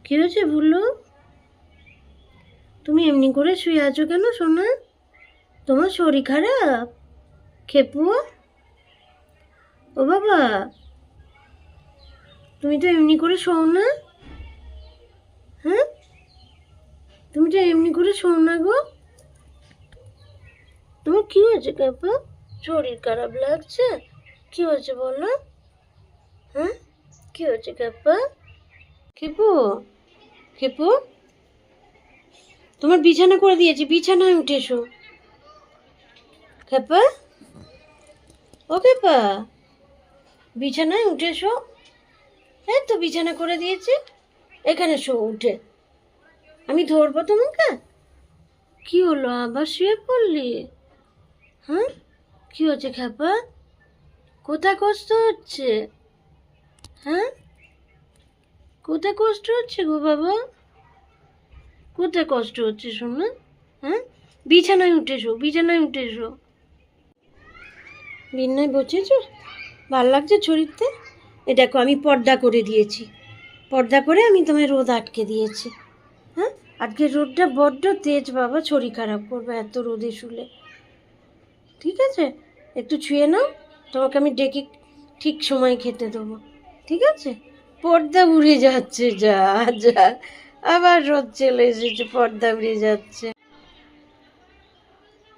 কি হয়েছে ভুলু? তুমি এমনি করে শুয়ে আছো কেন সোনা? তোমার শরীর খারাপ? খেপু, ও বাবা, তুমি তো এমনি করে শোও না। হ্যাঁ, তুমি তো এমনি করে শোও না গো। তোমার কি হয়েছে খেপু? শরীর খারাপ লাগছে? কি হয়েছে বলো? হ্যাঁ, কি হয়েছে খেপু? খেপু, খেপু, তোমার বিছানা করে দিয়েছি, বিছানায় উঠে এসো। খেপা, ও খেপা, বিছানায় উঠে এসো। এই তো বিছানা করে দিয়েছি, এখানে শো উঠে। আমি ধরবো তোমাকে? কি হলো, আবার শুয়ে পড়লি? হ্যাঁ, কি হচ্ছে খেপা? কোথায় কষ্ট হচ্ছে? হ্যাঁ, কোথায় কষ্ট হচ্ছে গো বাবা? কোথায় কষ্ট হচ্ছে শোনা? হ্যাঁ, বিছানায় উঠে এসো, বিছানায় উঠে এসো। বিছানায় বসেছো? ভাল লাগছে শরীরতে? এ দেখো আমি পর্দা করে দিয়েছি, পর্দা করে আমি তোমার রোদ আটকে দিয়েছি। হ্যাঁ, আজকে রোদটা বড্ড তেজ বাবা, শরীর খারাপ করবে এত রোদে শুলে। ঠিক আছে, একটু ছুঁয়ে নাও, তোমাকে আমি ডেকে ঠিক সময় খেতে দেবো। ঠিক আছে, পর্দা উড়ে যাচ্ছে, যা যা, আবার রোদ চলে এসেছে, পর্দা উড়ে যাচ্ছে।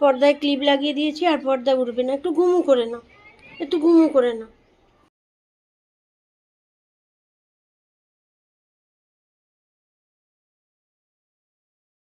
পর্দায় ক্লিপ লাগিয়ে দিয়েছি, আর পর্দা উড়বে না। একটু ঘুমু করে নাও, একটু ঘুমু করে নাও।